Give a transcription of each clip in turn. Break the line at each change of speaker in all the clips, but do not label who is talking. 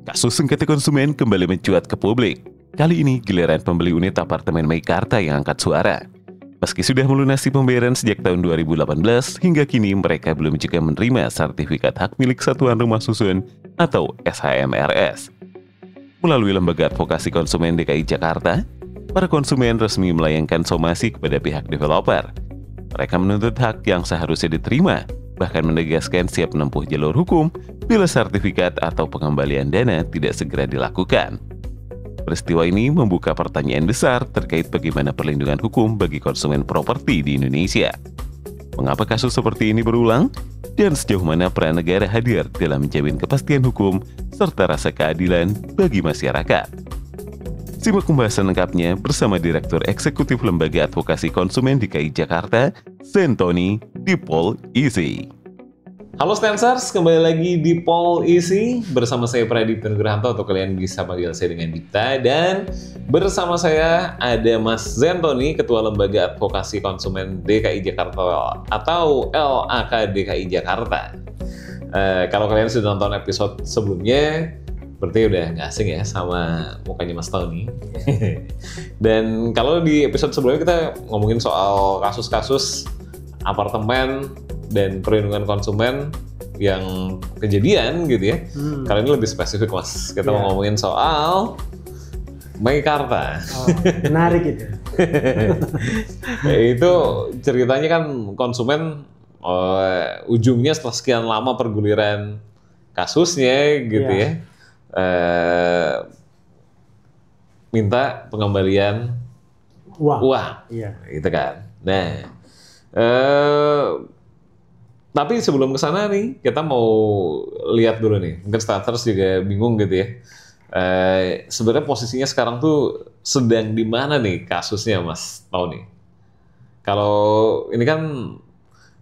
Kasus sengketa konsumen kembali mencuat ke publik. Kali ini giliran pembeli unit apartemen Meikarta yang angkat suara. Meski sudah melunasi pembayaran sejak tahun 2018, hingga kini mereka belum juga menerima sertifikat hak milik satuan rumah susun atau SHMRS. Melalui Lembaga Advokasi Konsumen DKI Jakarta, para konsumen resmi melayangkan somasi kepada pihak developer. Mereka menuntut hak yang seharusnya diterima, bahkan menegaskan siap menempuh jalur hukum bila sertifikat atau pengembalian dana tidak segera dilakukan. Peristiwa ini membuka pertanyaan besar terkait bagaimana perlindungan hukum bagi konsumen properti di Indonesia. Mengapa kasus seperti ini berulang? Dan sejauh mana peran negara hadir dalam menjamin kepastian hukum serta rasa keadilan bagi masyarakat? Simak pembahasan lengkapnya bersama Direktur Eksekutif Lembaga Advokasi Konsumen DKI Jakarta, Zentoni, di Pol Easy.
Halo Stansers, kembali lagi di Pol Easy bersama saya Pradipta Nugrahanto, atau kalian bisa panggil saya dengan Dita, dan bersama saya ada Mas Zentoni, Ketua Lembaga Advokasi Konsumen DKI Jakarta atau LAK DKI Jakarta. Kalau kalian sudah nonton episode sebelumnya, berarti udah nggak asing ya sama mukanya Mas Tony. Dan kalau di episode sebelumnya kita ngomongin soal kasus-kasus apartemen dan perlindungan konsumen yang kejadian gitu ya. Kali ini lebih spesifik Mas. Kita mau ngomongin soal Meikarta.
Oh, menarik itu.
Itu ceritanya kan konsumen ujungnya setelah sekian lama perguliran kasusnya gitu ya. Minta pengembalian uang.
Iya.
Gitu kan. Nah, tapi sebelum ke sana nih, kita mau lihat dulu nih. Mungkin starters juga bingung gitu ya. Sebenarnya posisinya sekarang tuh sedang di mana nih kasusnya, Mas? Tahu nih. Kalau ini kan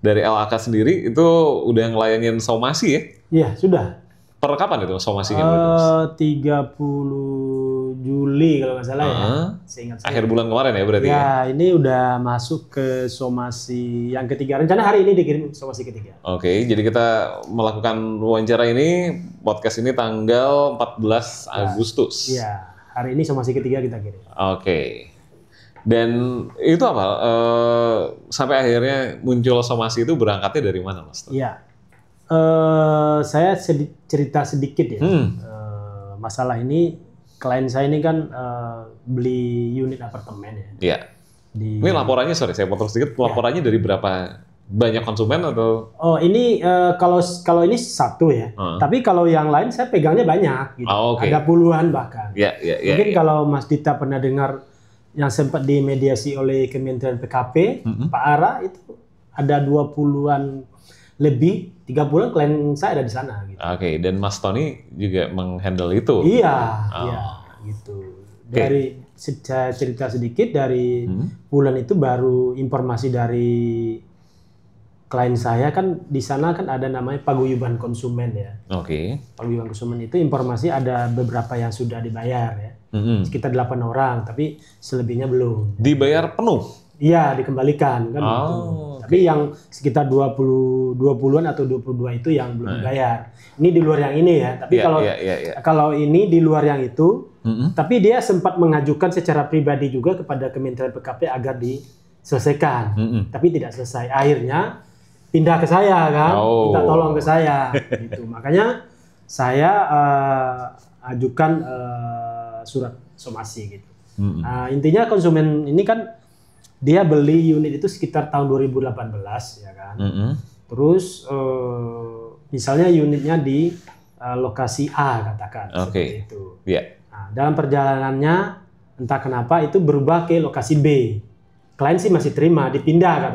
dari LAK sendiri itu udah ngelayanin somasi ya?
Iya, sudah.
Per kapan itu somasinya?
30 Juli kalau nggak salah ya. Seingat saya.
Akhir bulan kemarin ya berarti ya?
Ya, ini udah masuk ke somasi yang ketiga. Rencana hari ini dikirim somasi ketiga.
Oke, jadi kita melakukan wawancara ini, podcast ini tanggal 14 Agustus.
Iya, hari ini somasi ketiga kita kirim.
Oke. Dan itu apa? Sampai akhirnya muncul somasi itu berangkatnya dari mana, Mas?
Iya. Saya cerita sedikit ya. Masalah ini, klien saya ini kan beli unit apartemen ya.
Iya. Ini laporannya, sorry saya potong sedikit, laporannya dari berapa banyak konsumen atau?
Oh ini kalau ini satu ya. Tapi kalau yang lain saya pegangnya banyak. Gitu. Ada puluhan bahkan. Mungkin kalau Mas Dita pernah dengar yang sempat dimediasi oleh Kementerian PKP, Pak Ara itu ada 20-an lebih, 3 bulan klien saya ada di sana. Gitu.
Oke, dan Mas Tony juga menghandle itu?
Iya, iya, gitu. Dari saya cerita sedikit dari bulan itu baru informasi dari klien saya kan di sana kan ada namanya paguyuban konsumen ya.
Oke.
Paguyuban konsumen itu informasi ada beberapa yang sudah dibayar ya, sekitar 8 orang, tapi selebihnya belum.
Dibayar penuh?
Iya, dikembalikan kan gitu. Tapi yang sekitar 20-an atau 22 itu yang belum dibayar. Ini di luar yang ini ya. Tapi kalau ini di luar yang itu, tapi dia sempat mengajukan secara pribadi juga kepada Kementerian PKP agar diselesaikan. Tapi tidak selesai. Akhirnya pindah ke saya kan, minta tolong ke saya gitu. Makanya saya ajukan surat somasi gitu. Intinya konsumen ini kan dia beli unit itu sekitar tahun 2018 ya kan. Terus misalnya unitnya di lokasi A katakan seperti itu. Nah, dalam perjalanannya entah kenapa itu berubah ke lokasi B. Klien sih masih terima, dipindah kan.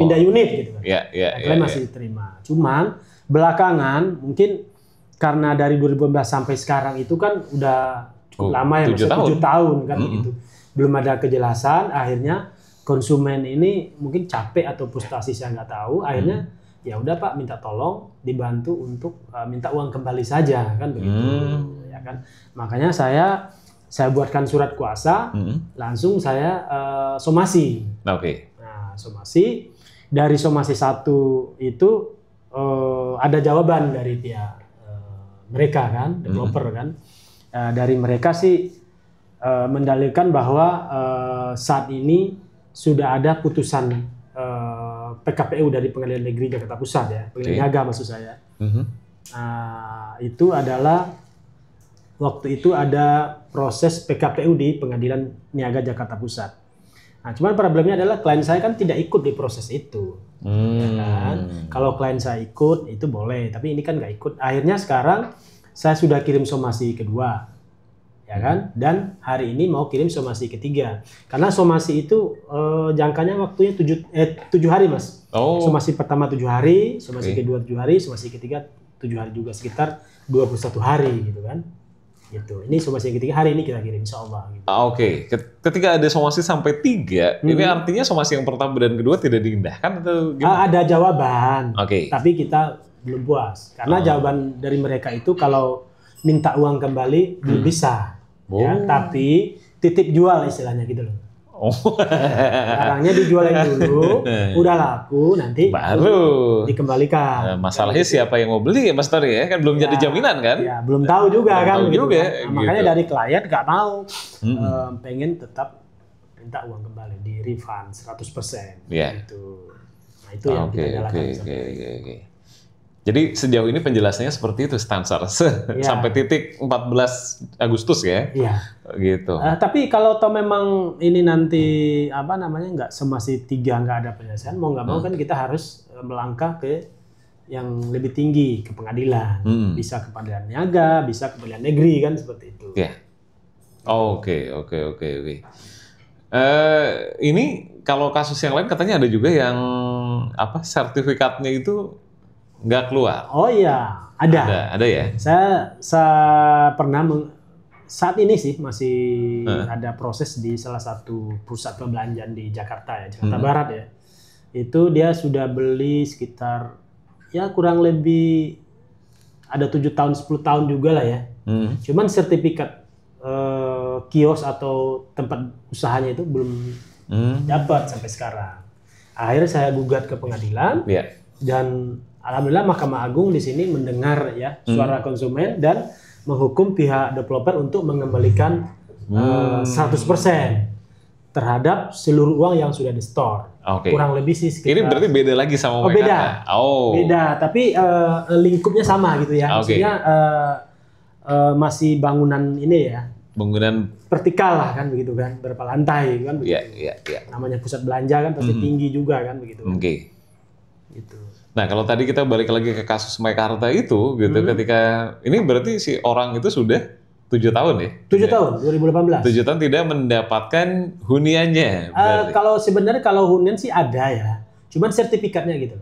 Pindah unit gitu kan. Klien masih terima. Cuman belakangan mungkin karena dari 2018 sampai sekarang itu kan udah cukup lama ya, 7 tahun kan gitu. Belum ada kejelasan, akhirnya konsumen ini mungkin capek atau frustasi, saya nggak tahu. Akhirnya ya udah Pak, minta tolong dibantu untuk minta uang kembali saja kan begitu. Ya kan. Makanya saya buatkan surat kuasa, langsung saya somasi. Nah, somasi dari somasi 1 itu ada jawaban dari pihak mereka kan, developer kan. Dari mereka sih mendalilkan bahwa saat ini sudah ada putusan PKPU dari Pengadilan Negeri Jakarta Pusat ya, Pengadilan Niaga maksud saya. Itu adalah waktu itu ada proses PKPU di Pengadilan Niaga Jakarta Pusat. Nah, cuman problemnya adalah klien saya kan tidak ikut di proses itu. Ya kan? Kalau klien saya ikut itu boleh, tapi ini kan nggak ikut. Akhirnya sekarang saya sudah kirim somasi kedua, ya kan? Dan hari ini mau kirim somasi ketiga. Karena somasi itu jangkanya waktunya 7 hari, Mas. Somasi pertama 7 hari, somasi kedua 7 hari, somasi ketiga 7 hari juga, sekitar 21 hari gitu kan. Gitu. Ini somasi yang ketiga hari ini kita kirim insya Allah. Gitu.
Ketika ada somasi sampai 3, ini artinya somasi yang pertama dan kedua tidak diindahkan atau gimana?
Ada jawaban, tapi kita belum puas. Karena jawaban dari mereka itu kalau minta uang kembali belum bisa. Ya, tapi titip jual istilahnya gitu loh. Barangnya dijualin dulu, udah laku, nanti baru dikembalikan.
Masalahnya siapa yang mau beli ya Mas Tori ya? Kan belum jadi jaminan kan?
Ya, belum tahu juga kan.
Tahu juga.
Nah, makanya dari klien nggak mau, pengen tetap minta uang kembali, di refund 100%. Gitu. Nah itu yang kita jalankan.
Oke. Jadi sejauh ini penjelasannya seperti itu Stansar sampai titik 14 Agustus ya.
Iya.
Gitu.
Tapi kalau toh memang ini nanti nggak somasi 3 nggak ada penyelesaian, mau nggak mau kan kita harus melangkah ke yang lebih tinggi, ke pengadilan. Bisa ke pengadilan niaga, bisa ke pengadilan negeri kan seperti itu.
Iya. Oke. Ini kalau kasus yang lain katanya ada juga yang sertifikatnya itu nggak keluar.
Oh iya, ada
ya.
Saya pernah saat ini sih masih ada proses di salah satu pusat perbelanjaan di Jakarta ya, Jakarta Barat ya. Itu dia sudah beli sekitar ya kurang lebih ada 7 tahun 10 tahun juga lah ya. Cuman sertifikat kios atau tempat usahanya itu belum dapat sampai sekarang. Akhirnya saya gugat ke pengadilan dan alhamdulillah Mahkamah Agung di sini mendengar ya suara konsumen dan menghukum pihak developer untuk mengembalikan 100% terhadap seluruh uang yang sudah di store. Kurang lebih sih sekitar.
Ini berarti beda lagi sama WKK?
Beda, tapi lingkupnya sama gitu ya. Maksudnya masih bangunan ini ya. Bangunan vertikal lah kan begitu kan, berapa lantai kan begitu.
Iya.
Namanya pusat belanja kan pasti tinggi juga kan begitu. Gitu.
Nah kalau tadi kita balik lagi ke kasus Meikarta itu gitu, ketika ini berarti si orang itu sudah 7 tahun ya?
7 tahun, 2018.
7 tahun tidak mendapatkan huniannya.
Kalau sebenarnya kalau hunian sih ada ya, cuman sertifikatnya gitu.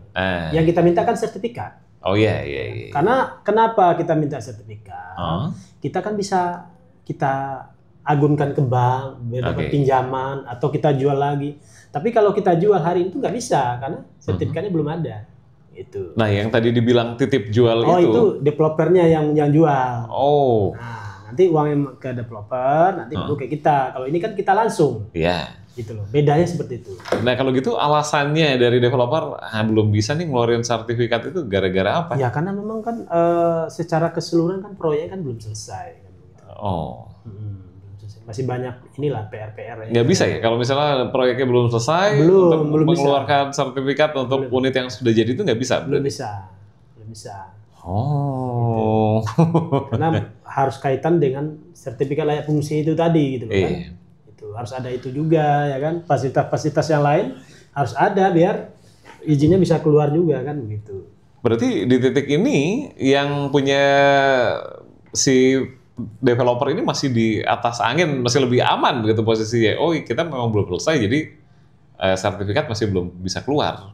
Yang kita minta kan sertifikat.
Iya.
Karena kenapa kita minta sertifikat? Kita kan bisa kita agunkan ke bank, dapat pinjaman atau kita jual lagi. Tapi kalau kita jual hari itu nggak bisa karena sertifikatnya belum ada. Itu.
Nah, yang tadi dibilang titip jual
itu developernya yang jual.
Nah,
nanti uangnya ke developer, nanti baru ke kita. Kalau ini kan kita langsung.
Iya.
Gitu loh. Bedanya seperti itu.
Nah, kalau gitu alasannya dari developer belum bisa nih ngeluarin sertifikat itu gara-gara apa?
Ya karena memang kan secara keseluruhan kan proyek kan belum selesai kan gitu. Masih banyak inilah PR-PR.
Nggak bisa ya kalau misalnya proyeknya belum selesai untuk mengeluarkan sertifikat untuk unit yang sudah jadi itu nggak bisa?
Belum bisa. Gitu. Karena harus kaitan dengan sertifikat layak fungsi itu tadi gitu kan. Itu harus ada itu juga ya kan. Fasilitas-fasilitas yang lain harus ada biar izinnya bisa keluar juga kan begitu.
Berarti di titik ini yang punya si developer ini masih di atas angin, masih lebih aman gitu posisinya. Kita memang belum selesai, jadi sertifikat masih belum bisa keluar.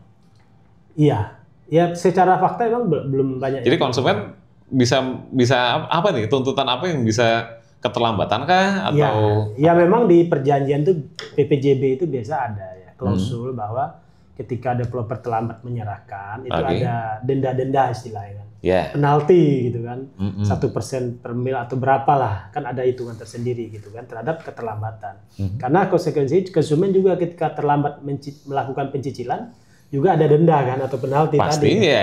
Iya,
ya secara fakta memang belum banyak.
Jadi konsumen bisa apa nih? Tuntutan apa yang bisa keterlambatan kah? Atau?
Ya memang di perjanjian tuh PPJB itu biasa ada ya klausul bahwa ketika developer terlambat menyerahkan itu ada denda-denda istilahnya. Penalti gitu kan, 1% per mil atau berapa lah, kan ada hitungan tersendiri gitu kan terhadap keterlambatan. Karena konsekuensi konsumen juga ketika terlambat melakukan pencicilan juga ada denda kan atau penalti tadi.
Pastinya.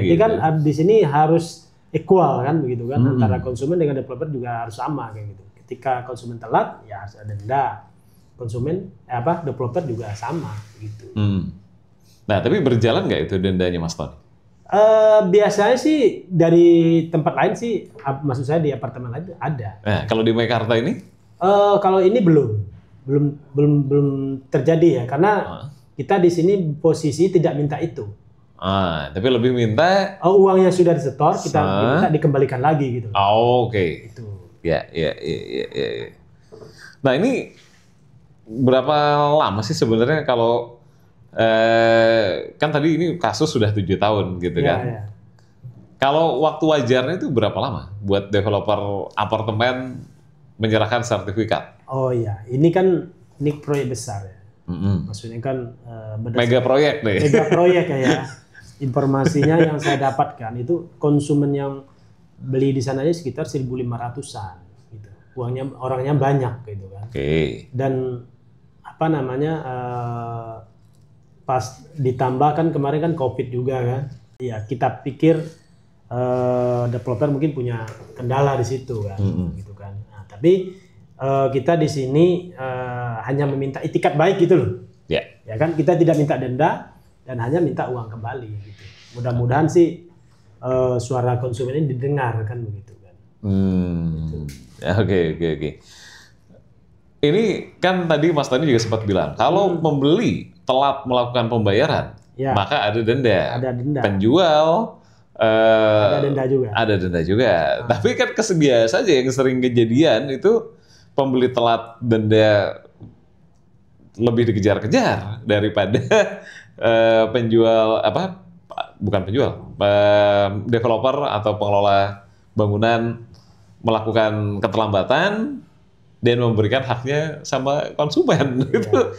Jadi kan di sini harus equal kan begitu kan, antara konsumen dengan developer juga harus sama kayak gitu. Ketika konsumen telat ya harus ada denda, konsumen developer juga sama gitu.
Nah tapi berjalan nggak itu dendanya Mas Tony?
Biasanya sih dari tempat lain sih, maksud saya di apartemen lain ada.
Nah kalau di Meikarta ini?
Kalau ini belum terjadi ya, karena kita di sini posisi tidak minta itu.
Tapi lebih minta
uangnya sudah disetor, kita minta dikembalikan lagi gitu.
Oke.
Itu.
Ya. Nah ini berapa lama sih sebenarnya kalau kan tadi ini kasus sudah 7 tahun gitu kan? Ya. Kalau waktu wajarnya itu berapa lama buat developer apartemen menyerahkan sertifikat? Oh
iya, ini proyek besar ya. Maksudnya kan
mega proyek nih.
Mega proyek ya. Informasinya yang saya dapatkan itu konsumen yang beli di sananya sekitar 1.500-an gitu. Orangnya banyak gitu kan. Dan pas ditambah kan kemarin kan COVID juga kan. Ya kita pikir developer mungkin punya kendala di situ kan, gitu kan. Nah, tapi kita di sini hanya meminta itikat baik gitu loh. Ya kan, kita tidak minta denda dan hanya minta uang kembali gitu. Mudah-mudahan sih suara konsumen ini didengar kan begitu kan.
Oke. Ini kan tadi Mas Tony juga sempat bilang kalau pembeli telat melakukan pembayaran, maka ada denda.
Ada denda.
Penjual
ada denda juga.
Tapi kan kebiasaan aja yang sering kejadian itu pembeli telat denda lebih dikejar-kejar daripada developer atau pengelola bangunan melakukan keterlambatan dan memberikan haknya sama konsumen. Itu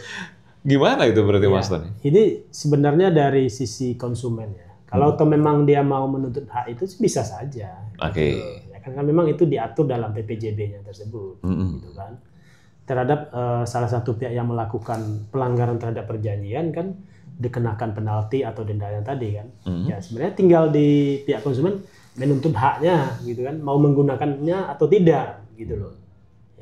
gimana itu berarti Mas Tony?
Ini sebenarnya dari sisi konsumen ya. Kalau memang dia mau menuntut hak itu bisa saja. Gitu. Ya kan memang itu diatur dalam PPJB-nya tersebut, gitu kan. Terhadap salah satu pihak yang melakukan pelanggaran terhadap perjanjian kan dikenakan penalti atau denda yang tadi kan. Ya sebenarnya tinggal di pihak konsumen menuntut haknya gitu kan, mau menggunakannya atau tidak gitu loh.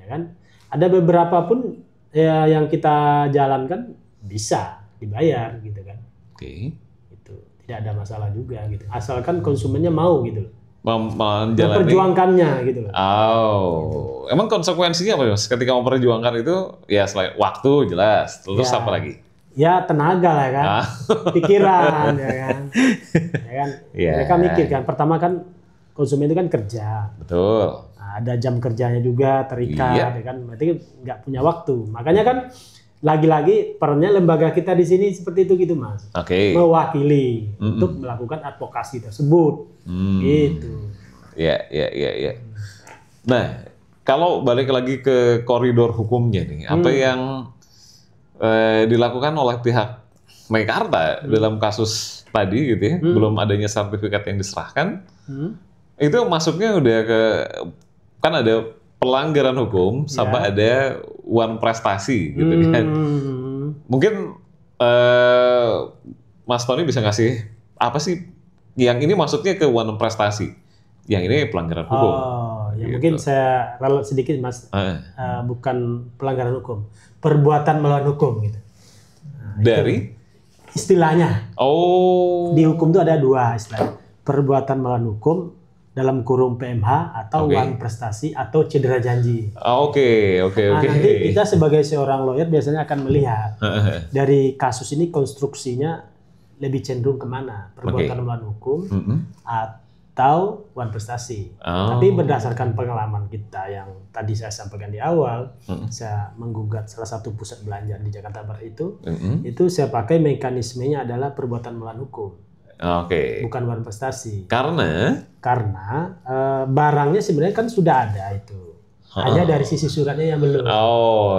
Ya kan? Ada beberapa pun ya yang kita jalankan bisa dibayar gitu kan. Itu tidak ada masalah juga gitu. Asalkan konsumennya mau gitu loh. Memperjuangkannya gitu loh.
Emang konsekuensinya apa Mas? Ketika memperjuangkan itu ya selain waktu jelas, terus apa lagi?
Ya tenaga lah kan, pikiran ya kan. Mereka mikir kan. Pertama kan konsumen itu kan kerja.
Betul.
Nah, ada jam kerjanya juga terikat, ya kan. Berarti nggak punya waktu. Makanya kan lagi-lagi perannya lembaga kita di sini seperti itu gitu Mas. Mewakili untuk melakukan advokasi tersebut. Gitu.
Ya. Nah, kalau balik lagi ke koridor hukumnya nih, apa yang dilakukan oleh pihak Meikarta dalam kasus tadi gitu ya, belum adanya sertifikat yang diserahkan, itu masuknya udah ke, kan ada pelanggaran hukum sama ada uang prestasi gitu kan. Mungkin Mas Tony bisa ngasih apa sih yang ini masuknya ke uang prestasi, yang ini pelanggaran hukum.
Ya gitu. Mungkin saya ralat sedikit Mas, bukan pelanggaran hukum, perbuatan melawan hukum gitu. Nah,
dari
istilahnya. Di hukum itu ada 2 istilah. Perbuatan melawan hukum dalam kurung PMH atau uang prestasi atau cedera janji. Oke. Nanti kita sebagai seorang lawyer biasanya akan melihat dari kasus ini konstruksinya lebih cenderung kemana, perbuatan melawan hukum atau uang prestasi. Tapi berdasarkan pengalaman kita yang tadi saya sampaikan di awal, saya menggugat salah satu pusat belanja di Jakarta Barat itu saya pakai mekanismenya adalah perbuatan melawan hukum. Bukan uang prestasi. Karena barangnya sebenarnya kan sudah ada itu. Hanya dari sisi suratnya yang belum.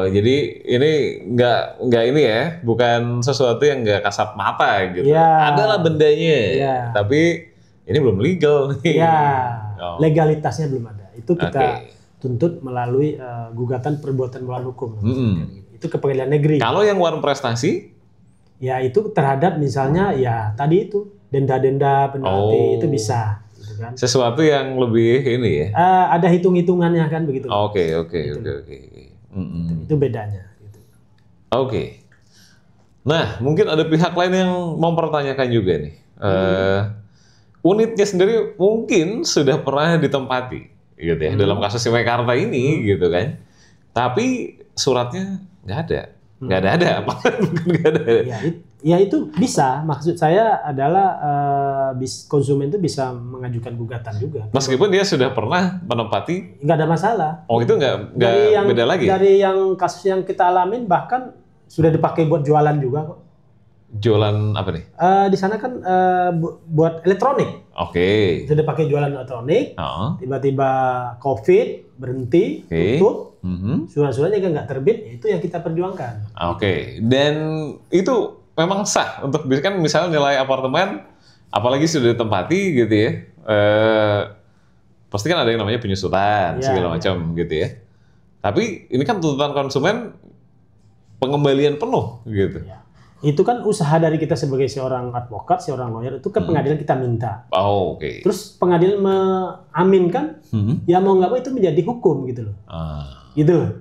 Jadi ini nggak ini ya, bukan sesuatu yang nggak kasat mata gitu. Adalah bendanya, tapi ini belum legal nih.
Legalitasnya belum ada. Itu kita tuntut melalui gugatan perbuatan melawan hukum. Itu ke pengadilan negeri.
Kalau yang uang prestasi?
Ya itu terhadap misalnya ya tadi itu denda-denda penalti itu bisa. Gitu gitu kan.
Sesuatu yang lebih ini ya.
Ada hitung-hitungannya kan begitu.
Oke.
Itu bedanya. Gitu.
Oke. Nah, mungkin ada pihak lain yang mempertanyakan juga nih. Unitnya sendiri mungkin sudah pernah ditempati, gitu ya, dalam kasus Meikarta ini, gitu kan. Tapi suratnya nggak ada. Nggak ada, nggak ada.
Ya itu bisa. Maksud saya adalah konsumen itu bisa mengajukan gugatan juga.
Meskipun dia sudah pernah menempati,
nggak ada masalah.
Oh itu nggak beda lagi?
Dari yang kasus yang kita alamin bahkan sudah dipakai buat jualan juga kok.
Jualan apa nih?
Di sana kan buat elektronik.
Oke.
Sudah dipakai jualan elektronik. Tiba-tiba COVID berhenti, tutup. Surat-suratnya kan nggak terbit, itu yang kita perjuangkan.
Oke. Dan itu memang sah untuk kan misalnya nilai apartemen, apalagi sudah ditempati gitu ya. Pasti kan ada yang namanya penyusutan segala macam gitu ya. Tapi ini kan tuntutan konsumen pengembalian penuh gitu.
Ya. Itu kan usaha dari kita sebagai seorang advokat, seorang lawyer, itu ke pengadilan kita minta.
Oh, oke.
Terus pengadilan mengaminkan, ya mau nggak mau itu menjadi hukum gitu loh. Gitu loh.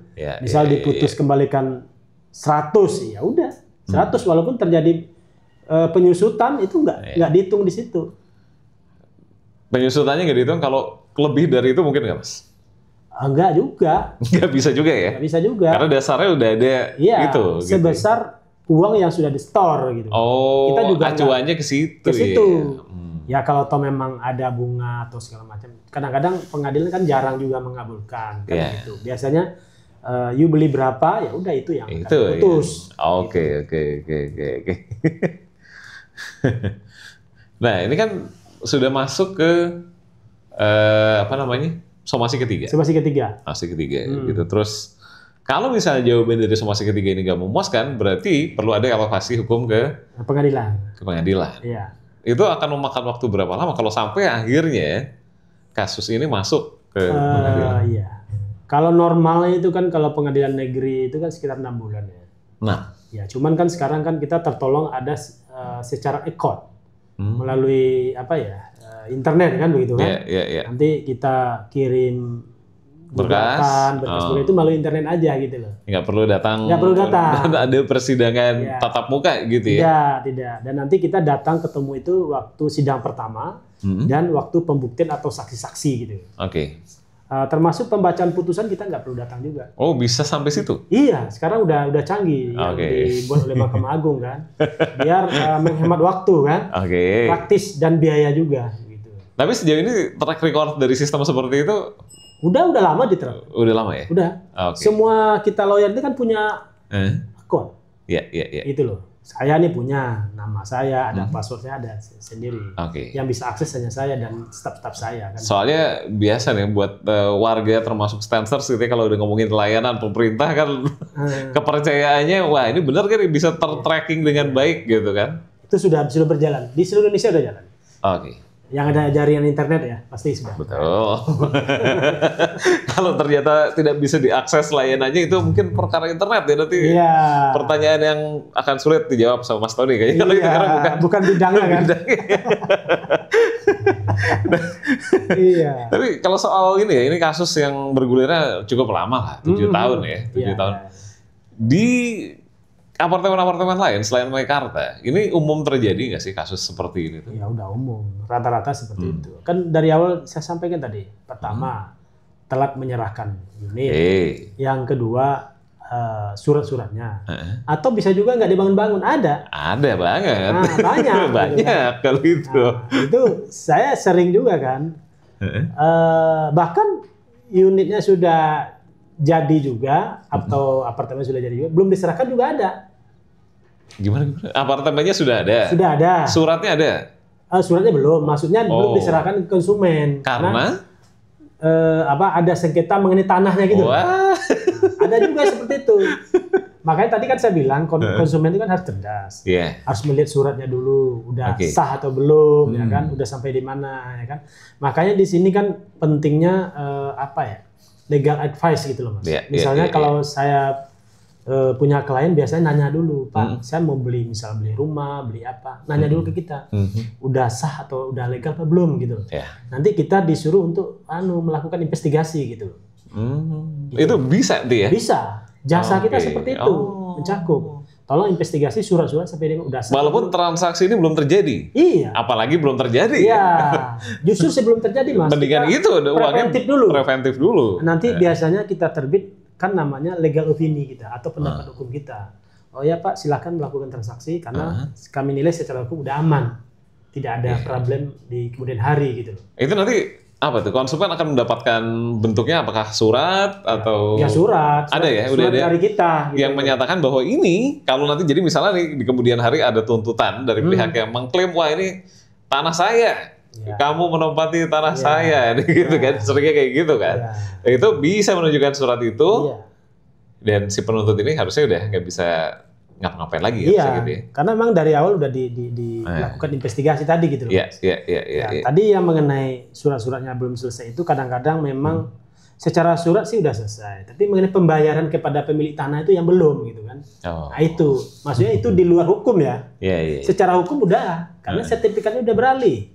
Misal diputus kembalikan 100, ya udah 100 walaupun terjadi penyusutan itu nggak dihitung di situ.
Penyusutannya nggak dihitung kalau lebih dari itu mungkin nggak, Mas?
Enggak juga.
Nggak bisa juga ya?
Nggak bisa juga.
Karena dasarnya udah ada gitu.
Sebesar uang yang sudah di-store gitu.
Oh, kita juga acuannya ke situ.
Ke situ. Ya kalau toh memang ada bunga atau segala macam. Kadang-kadang pengadilan kan jarang juga mengabulkan kan gitu. Biasanya you beli berapa, ya udah itu yang akan diputus.
Oke. Nah, ini kan sudah masuk ke somasi ketiga.
Somasi ketiga.
Somasi ketiga gitu. Terus kalau misalnya jawaban dari somasi ketiga ini nggak memuaskan, berarti perlu ada elevasi hukum ke
pengadilan.
Ke pengadilan.
Iya.
Itu akan memakan waktu berapa lama kalau sampai akhirnya kasus ini masuk ke pengadilan?
Iya. Kalau normalnya itu kan kalau pengadilan negeri itu kan sekitar 6 bulan ya.
Nah.
Ya, cuman kan sekarang kan kita tertolong ada secara e-court melalui internet kan begitu kan. Nanti kita kirim berkas itu melalui internet aja gitu loh.
Nggak perlu datang.
Nggak perlu datang.
Dan ada persidangan tatap muka gitu ya?
Tidak. Dan nanti kita datang ketemu itu waktu sidang pertama dan waktu pembuktian atau saksi-saksi gitu.
Oke.
Termasuk pembacaan putusan kita nggak perlu datang juga.
Oh bisa sampai situ?
Iya, sekarang udah canggih yang dibuat oleh Mahkamah Agung kan, biar menghemat waktu kan, praktis dan biaya juga. Gitu.
Tapi sejauh ini track record dari sistem seperti itu?
Udah lama diterapkan.
Udah lama ya?
Udah. Semua kita lawyer itu kan punya akun.
Iya.
Itu loh. Saya nih punya nama saya, ada passwordnya ada sendiri. Yang bisa akses hanya saya dan staf-staf saya. Kan.
Soalnya biasa nih buat warga termasuk Stansters gitu ya, kalau udah ngomongin layanan pemerintah kan kepercayaannya, wah ini benar kan bisa ter-tracking dengan baik gitu kan?
Itu sudah berjalan. Di seluruh Indonesia udah jalan. Yang ada jaringan internet ya, pasti sudah.
Betul. Kalau ternyata tidak bisa diakses layanannya itu mungkin perkara internet ya nanti. Pertanyaan yang akan sulit dijawab sama Mas Tony kayaknya. Kalau itu karena
bukan bidangnya kan.
Tapi kalau soal ini ya, ini kasus yang bergulirnya cukup lama lah, 7 tahun ya, 7 tahun. Di apartemen-apartemen lain selain Meikarta, ini umum terjadi nggak sih kasus seperti ini?
Ya udah umum, rata-rata seperti itu. Kan dari awal saya sampaikan tadi, pertama telat menyerahkan unit, yang kedua surat-suratnya, atau bisa juga nggak dibangun-bangun, ada
banget,
banyak
kalau itu.
Itu saya sering juga kan, bahkan unitnya sudah jadi juga atau apartemen sudah jadi juga, belum diserahkan juga ada.
Gimana? Apartemennya sudah ada?
Sudah ada.
Suratnya ada?
Suratnya belum, maksudnya belum diserahkan ke konsumen.
Karena?
Ada sengketa mengenai tanahnya gitu.
Wah.
Ada juga seperti itu. Makanya tadi kan saya bilang konsumen itu kan harus cerdas, harus melihat suratnya dulu, udah sah atau belum, ya kan, udah sampai di mana, ya kan. Makanya di sini kan pentingnya legal advice gitu loh Mas. Misalnya kalau saya punya klien biasanya nanya dulu, Pak, saya mau beli rumah, beli apa, nanya dulu ke kita, udah sah atau udah legal apa belum gitu. Nanti kita disuruh untuk melakukan investigasi gitu.
Gitu. Itu bisa tuh ya?
Bisa, jasa kita seperti itu, mencakup. Tolong investigasi surat-surat sampai dia udah sah.
Walaupun transaksi ini belum terjadi.
Iya.
Apalagi belum terjadi.
Iya. Justru sebelum terjadi, Mas.
Mendingan itu uangnya preventif dulu.
Nanti biasanya kita terbit kan namanya legal opinion kita atau pendapat hukum kita. Oh ya Pak, silakan melakukan transaksi karena kami nilai secara hukum udah aman, tidak ada problem di kemudian hari gitu.
Itu nanti apa tuh? Konsumen akan mendapatkan bentuknya apakah surat atau?
Ya surat.
Ada ya, udah ada
dari kita.
Gitu. Yang menyatakan bahwa ini kalau nanti jadi misalnya nih di kemudian hari ada tuntutan dari pihak yang mengklaim wah ini tanah saya. Ya. Kamu menempati tanah saya, gitu kan? Seringnya kayak gitu kan? Itu bisa menunjukkan surat itu, dan si penuntut ini harusnya udah nggak bisa ngapa-ngapain lagi ya? Gitu ya?
Karena memang dari awal udah dilakukan investigasi tadi gitu loh.
Iya.
Tadi yang mengenai surat-suratnya belum selesai itu kadang-kadang memang secara surat sih udah selesai, tapi mengenai pembayaran kepada pemilik tanah itu yang belum gitu kan? Nah itu, maksudnya itu di luar hukum ya?
Iya.
Secara hukum udah, karena sertifikatnya udah beralih.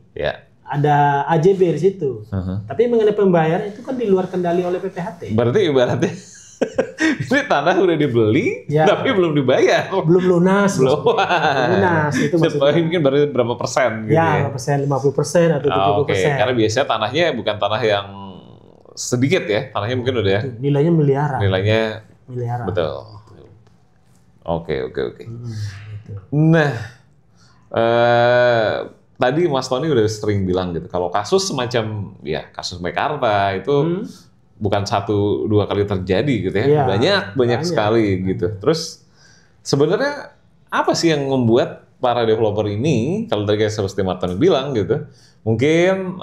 Ada AJB di situ. Tapi mengenai pembayaran itu kan di luar kendali oleh PPHT.
Berarti ibaratnya ini tanah udah dibeli, tapi belum dibayar.
Belum lunas. Belum lunas. Itu maksudnya.
Mungkin baru berapa persen gitu
ya? Berapa persen, 50% atau 70%.
Karena biasanya tanahnya bukan tanah yang sedikit ya. Tanahnya mungkin udah
nilainya miliaran.
Nilainya
miliaran.
Betul. Oke. Nah, tadi Mas Tony udah sering bilang gitu, kalau kasus semacam kasus Meikarta itu bukan 1-2 kali terjadi gitu ya, banyak sekali gitu. Terus sebenarnya apa sih yang membuat para developer ini, kalau tadi kayak seperti Mas Tony bilang gitu, mungkin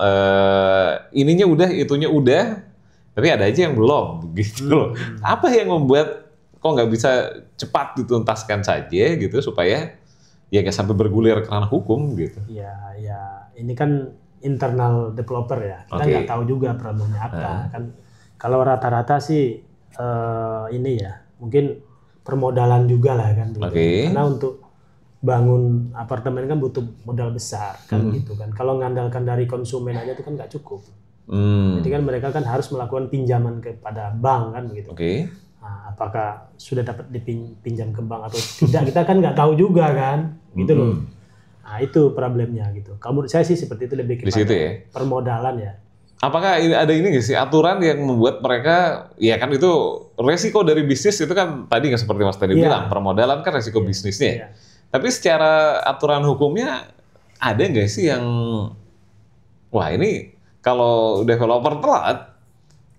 ininya udah, itunya udah, tapi ada aja yang belum gitu loh. Apa yang membuat kok nggak bisa cepat dituntaskan saja gitu supaya nggak sampai bergulir ke ranah hukum gitu?
Ya, ini kan internal developer ya, kita nggak tahu juga problemnya apa kan. Kalau rata-rata sih ini ya, mungkin permodalan juga lah kan. Karena untuk bangun apartemen kan butuh modal besar kan gitu kan. Kalau ngandalkan dari konsumen aja itu kan nggak cukup. Jadi kan mereka kan harus melakukan pinjaman kepada bank kan begitu. Nah, apakah sudah dapat dipinjam ke bank atau tidak, kita kan nggak tahu juga kan, gitu loh. Nah itu problemnya gitu. Kalau menurut saya sih seperti itu, lebih kepada permodalan ya.
Apakah ada ini nggak sih aturan yang membuat mereka, ya kan itu resiko dari bisnis itu kan tadi nggak seperti Mas tadi bilang, permodalan kan resiko bisnisnya. Tapi secara aturan hukumnya ada nggak sih yang, wah ini kalau developer telat,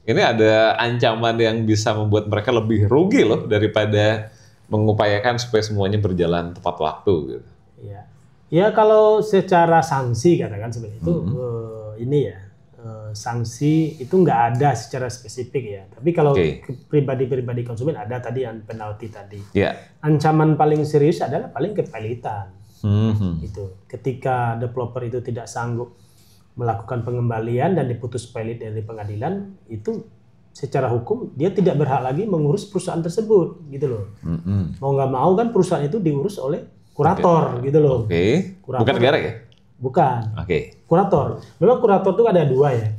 ini ada ancaman yang bisa membuat mereka lebih rugi loh daripada mengupayakan supaya semuanya berjalan tepat waktu gitu.
Ya kalau secara sanksi katakan seperti itu, ini ya sanksi itu nggak ada secara spesifik ya. Tapi kalau pribadi-pribadi konsumen ada tadi yang penalti tadi. Ancaman paling serius adalah paling kepelitan. Gitu. Ketika developer itu tidak sanggup melakukan pengembalian dan diputus pelit dari pengadilan, itu secara hukum dia tidak berhak lagi mengurus perusahaan tersebut, gitu loh. Mau nggak mau kan perusahaan itu diurus oleh kurator, gitu loh.
Kurator, bukan negara ya?
Bukan. Kurator. Memang kurator itu ada 2 ya.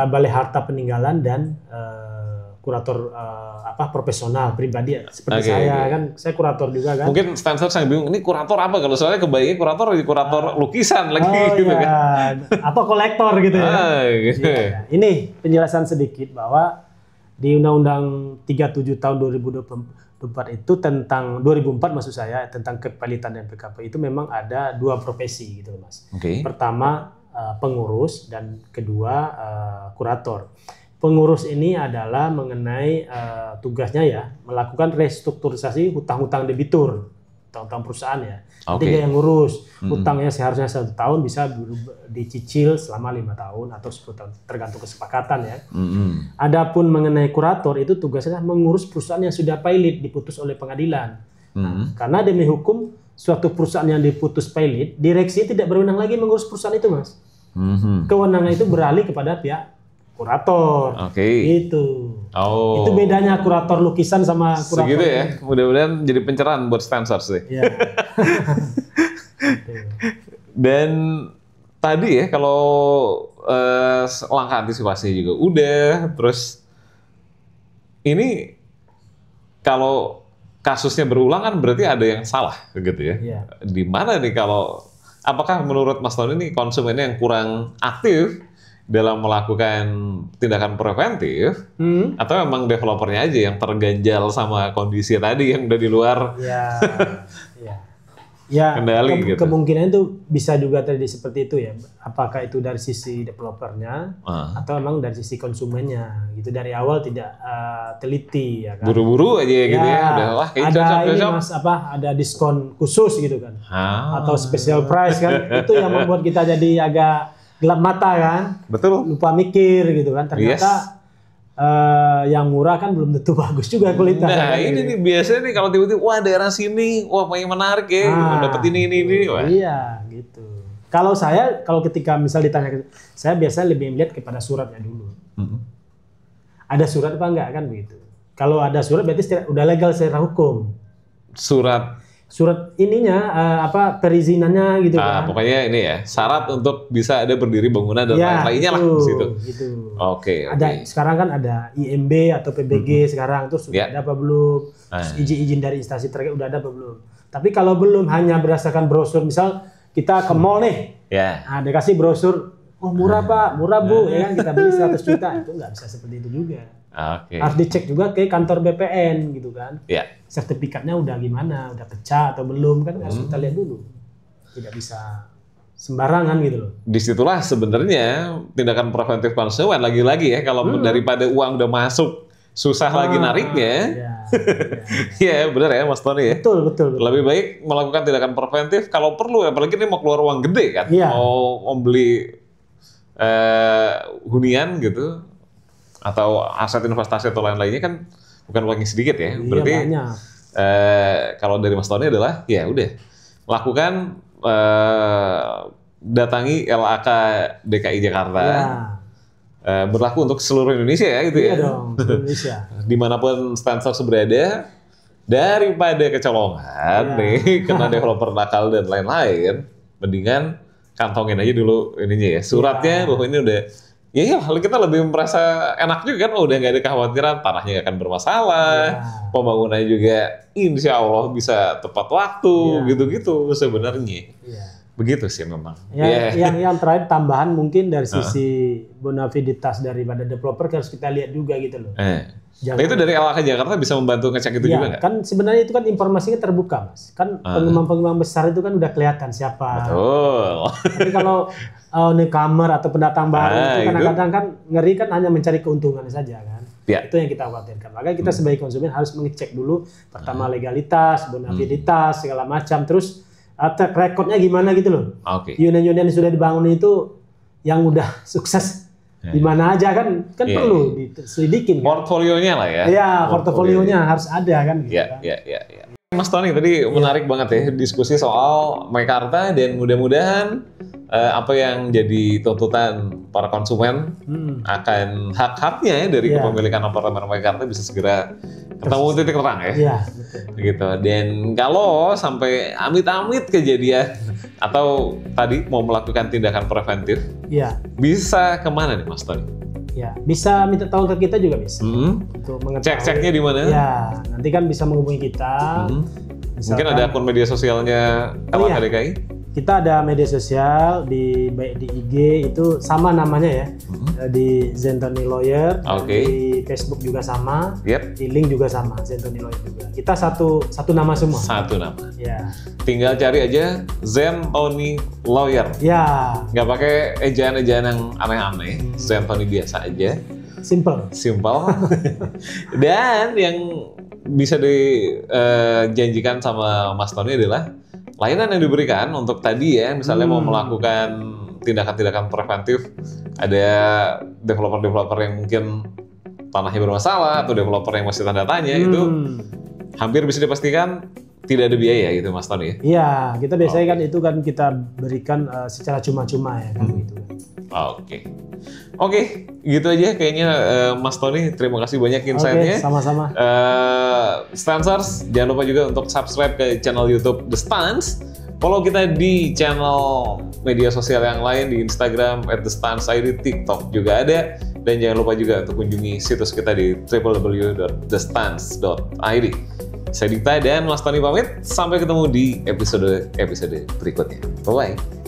Balai Harta Peninggalan dan kurator profesional pribadi seperti saya kan, saya kurator juga kan.
Mungkin Stanford saya bingung ini kurator apa, kalau soalnya kebayangnya kurator lukisan lagi gitu kan.
Apa kolektor gitu ya. Ini penjelasan sedikit bahwa di Undang-Undang 37 tahun 2024 itu tentang 2004 maksud saya, tentang kepelitan dan PKP itu memang ada 2 profesi gitu loh Mas. Pertama pengurus dan kedua kurator. Pengurus ini adalah mengenai tugasnya ya melakukan restrukturisasi hutang-hutang debitur, hutang-hutang perusahaan ya. Nanti dia yang ngurus hutangnya seharusnya 1 tahun bisa dicicil selama 5 tahun atau 10 tahun tergantung kesepakatan ya. Adapun mengenai kurator itu tugasnya mengurus perusahaan yang sudah pailit diputus oleh pengadilan. Karena demi hukum suatu perusahaan yang diputus pailit, direksi tidak berwenang lagi mengurus perusahaan itu Mas. Kewenangan itu beralih kepada pihak kurator. Itu.
Oh.
Itu bedanya kurator lukisan sama kurator.
Segitu ya. Mudah-mudahan jadi pencerahan buat Stancer sih.
Iya.
Dan tadi ya kalau langkah antisipasi juga udah, terus ini kalau kasusnya berulang kan berarti ada yang salah gitu ya.
Iya.
Di mana nih kalau apakah menurut Mas Tony ini konsumennya yang kurang aktif dalam melakukan tindakan preventif atau memang developernya aja yang terganjal sama kondisi tadi yang udah di luar kendali gitu.
Kemungkinan itu bisa juga terjadi seperti itu ya. Apakah itu dari sisi developernya atau memang dari sisi konsumennya gitu, dari awal tidak teliti ya kan.
Buru-buru aja gitu ya. Udah wah
ada ini Mas ada diskon khusus gitu kan. Atau special price kan. Itu yang membuat kita jadi agak gelap mata kan.
Betul.
Lupa mikir gitu kan. Ternyata yang murah kan belum tentu bagus juga kualitasnya.
Nah ini nih biasanya nih kalau tiba-tiba wah daerah sini wah paling menarik ya dapat ini. Wah.
Iya gitu. Kalau ketika misal ditanya, saya biasanya lebih melihat kepada suratnya dulu. Ada surat apa enggak kan begitu. Kalau ada surat berarti udah legal secara hukum. Surat ininya perizinannya gitu kan.
Pokoknya ini ya syarat untuk bisa ada berdiri bangunan dan lain-lainnya lah di situ.
Gitu.
Oke.
Sekarang kan ada IMB atau PBG sekarang terus sudah ada apa belum? Terus izin dari instansi terkait udah ada apa belum? Tapi kalau belum hanya berdasarkan brosur, misal kita ke mall nih, dikasih brosur, oh murah Pak, murah Bu, ya kan kita beli 100 juta, itu nggak bisa seperti itu juga. Harus dicek juga ke kantor BPN gitu kan. Sertifikatnya udah gimana, udah pecah atau belum kan harus kita lihat dulu. Tidak bisa sembarangan gitu loh.
Disitulah sebenarnya tindakan preventif konsumen lagi-lagi ya kalau daripada uang udah masuk susah lagi nariknya. Iya benar ya Mas Tony ya.
Betul.
Lebih baik melakukan tindakan preventif kalau perlu, apalagi ini mau keluar uang gede kan, mau beli hunian gitu atau aset investasi atau lain-lainnya kan bukan uang yang sedikit ya. Berarti kalau dari Mas Tony adalah ya udah lakukan datangi LAK DKI Jakarta. Berlaku untuk seluruh Indonesia ya gitu ya.
Iya dong, Indonesia.
Dimanapun Stancer berada, daripada kecolongan nih kena developer nakal dan lain-lain, mendingan kantongin aja dulu ininya ya suratnya bahwa ini udah kita lebih merasa enak juga kan, udah nggak ada kekhawatiran tanahnya nggak akan bermasalah, pembangunannya juga insya Allah bisa tepat waktu gitu-gitu sebenarnya. Begitu sih memang.
Yang terakhir tambahan mungkin dari sisi bonafiditas daripada developer harus kita lihat juga gitu loh.
Nah itu dari LHK Jakarta bisa membantu ngecek itu juga nggak?
Kan sebenarnya itu kan informasinya terbuka Mas. Kan pengembang-pengembang besar itu kan udah kelihatan siapa.
Betul.
Tapi kalau newcomer atau pendatang baru itu kadang-kadang kan ngeri kan hanya mencari keuntungan saja kan. Itu yang kita khawatirkan. Makanya kita sebagai konsumen harus mengecek dulu pertama legalitas, bonafiditas segala macam, terus track recordnya gimana gitu loh. Unit-unit yang sudah dibangun itu yang udah sukses di mana aja kan perlu diselidikin.
Portfolionya lah ya.
Iya, portofolionya harus ada kan. Gitu,
kan? Mas Tony tadi menarik banget ya diskusi soal Meikarta dan mudah-mudahan apa yang jadi tuntutan para konsumen akan hak-haknya ya dari kepemilikan apartemen Meikarta bisa segera ketemu titik terang ya.
Iya, betul.
Gitu. Dan kalau sampai amit-amit kejadian atau tadi mau melakukan tindakan preventif, bisa kemana nih Mas Tony?
Ya, bisa minta tolong ke kita juga bisa. Untuk mengetahui.
Cek-ceknya di mana?
Ya, nanti kan bisa menghubungi kita.
Mungkin ada akun media sosialnya LHK DKI?
Kita ada media sosial baik di IG itu sama namanya ya, di Zentoni Lawyer, di Facebook juga sama, di link juga sama Zentoni Lawyer juga. Kita satu nama semua.
Satu nama.
Ya. Tinggal
cari aja Zentoni Lawyer.
Ya.
Nggak pakai ejaan-ejaan yang aneh-aneh, Zentoni biasa aja.
Simple.
Dan yang bisa dijanjikan sama Mas Tony adalah layanan yang diberikan untuk tadi ya, misalnya mau melakukan tindakan-tindakan preventif, ada developer-developer yang mungkin tanahnya bermasalah atau developer yang masih tanda tanya, itu hampir bisa dipastikan tidak ada biaya gitu Mas Tony ya?
Iya, kita biasanya kan itu kan kita berikan secara cuma-cuma ya kan gitu.
Oke, gitu aja kayaknya Mas Tony. Terima kasih banyak insight-nya.
Oke, sama-sama.
Stansers, jangan lupa juga untuk subscribe ke channel YouTube The Stans. Follow kita di channel media sosial yang lain di Instagram @thestansid, TikTok juga ada. Dan jangan lupa juga untuk kunjungi situs kita di www.thestans.id. Saya Dita dan Mas Tony pamit. Sampai ketemu di episode berikutnya. Bye-bye.